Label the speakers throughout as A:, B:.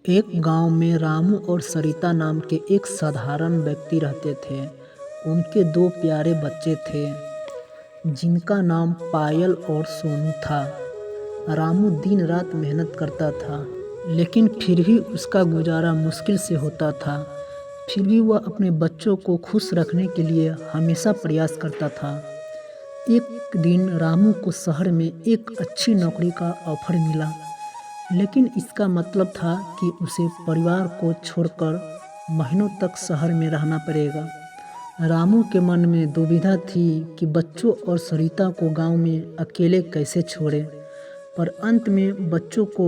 A: एक गांव में रामू और सरिता नाम के एक साधारण व्यक्ति रहते थे। उनके दो प्यारे बच्चे थे जिनका नाम पायल और सोनू था। रामू दिन रात मेहनत करता था, लेकिन फिर भी उसका गुजारा मुश्किल से होता था। फिर भी वह अपने बच्चों को खुश रखने के लिए हमेशा प्रयास करता था। एक दिन रामू को शहर में एक अच्छी नौकरी का ऑफर मिला, लेकिन इसका मतलब था कि उसे परिवार को छोड़कर महीनों तक शहर में रहना पड़ेगा। रामू के मन में दुविधा थी कि बच्चों और सरिता को गांव में अकेले कैसे छोड़े, पर अंत में बच्चों को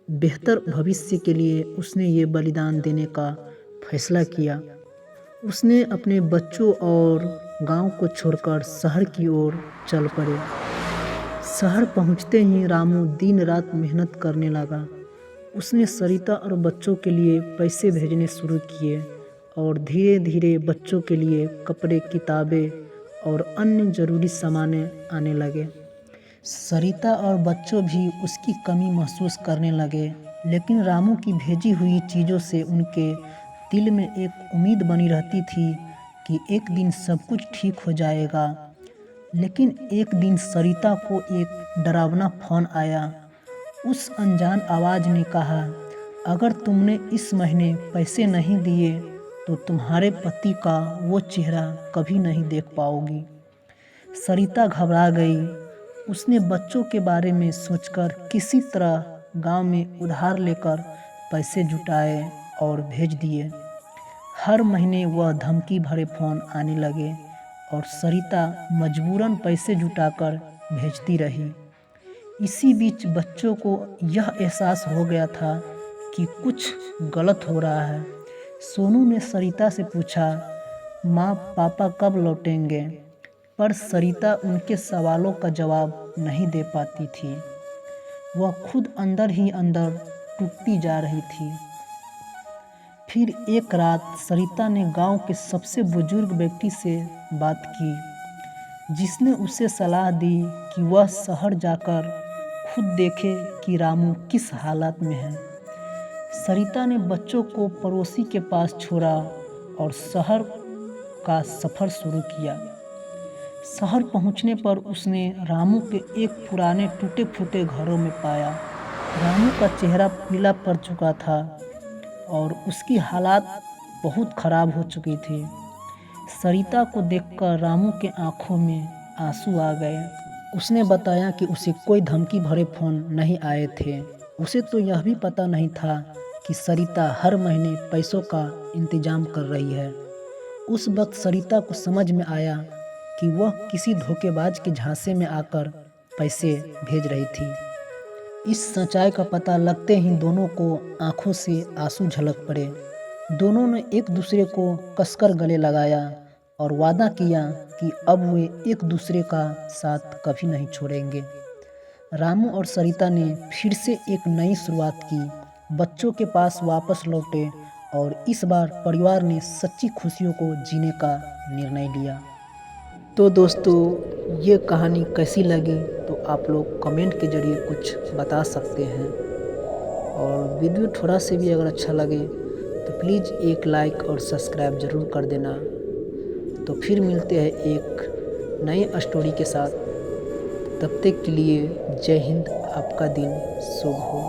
A: बेहतर भविष्य के लिए उसने ये बलिदान देने का फैसला किया। उसने अपने बच्चों और गांव को छोड़कर शहर की ओर चल पड़े। शहर पहुंचते ही रामू दिन रात मेहनत करने लगा। उसने सरिता और बच्चों के लिए पैसे भेजने शुरू किए और धीरे धीरे बच्चों के लिए कपड़े, किताबें और अन्य ज़रूरी सामानें आने लगे। सरिता और बच्चों भी उसकी कमी महसूस करने लगे, लेकिन रामू की भेजी हुई चीज़ों से उनके दिल में एक उम्मीद बनी रहती थी कि एक दिन सब कुछ ठीक हो जाएगा। लेकिन एक दिन सरिता को एक डरावना फ़ोन आया। उस अनजान आवाज़ ने कहा, अगर तुमने इस महीने पैसे नहीं दिए तो तुम्हारे पति का वो चेहरा कभी नहीं देख पाओगी। सरिता घबरा गई। उसने बच्चों के बारे में सोचकर किसी तरह गांव में उधार लेकर पैसे जुटाए और भेज दिए। हर महीने वह धमकी भरे फ़ोन आने लगे और सरिता मजबूरन पैसे जुटाकर भेजती रही। इसी बीच बच्चों को यह एहसास हो गया था कि कुछ गलत हो रहा है। सोनू ने सरिता से पूछा, माँ पापा कब लौटेंगे? पर सरिता उनके सवालों का जवाब नहीं दे पाती थी। वह खुद अंदर ही अंदर टूटती जा रही थी। फिर एक रात सरिता ने गांव के सबसे बुजुर्ग व्यक्ति से बात की, जिसने उसे सलाह दी कि वह शहर जाकर खुद देखे कि रामू किस हालत में है। सरिता ने बच्चों को पड़ोसी के पास छोड़ा और शहर का सफ़र शुरू किया। शहर पहुंचने पर उसने रामू के एक पुराने टूटे फूटे घरों में पाया। रामू का चेहरा पीला पड़ चुका था और उसकी हालत बहुत ख़राब हो चुकी थी। सरिता को देखकर रामू के आंखों में आंसू आ गए। उसने बताया कि उसे कोई धमकी भरे फ़ोन नहीं आए थे। उसे तो यह भी पता नहीं था कि सरिता हर महीने पैसों का इंतज़ाम कर रही है। उस वक्त सरिता को समझ में आया कि वह किसी धोखेबाज के झांसे में आकर पैसे भेज रही थी। इस सच्चाई का पता लगते ही दोनों को आंखों से आंसू झलक पड़े। दोनों ने एक दूसरे को कसकर गले लगाया और वादा किया कि अब वे एक दूसरे का साथ कभी नहीं छोड़ेंगे। रामू और सरिता ने फिर से एक नई शुरुआत की। बच्चों के पास वापस लौटे और इस बार परिवार ने सच्ची खुशियों को जीने का निर्णय लिया। तो दोस्तों, ये कहानी कैसी लगी तो आप लोग कमेंट के ज़रिए कुछ बता सकते हैं। और वीडियो थोड़ा से भी अगर अच्छा लगे तो प्लीज़ एक लाइक और सब्सक्राइब ज़रूर कर देना। तो फिर मिलते हैं एक नए स्टोरी के साथ। तब तक के लिए जय हिंद। आपका दिन शुभ हो।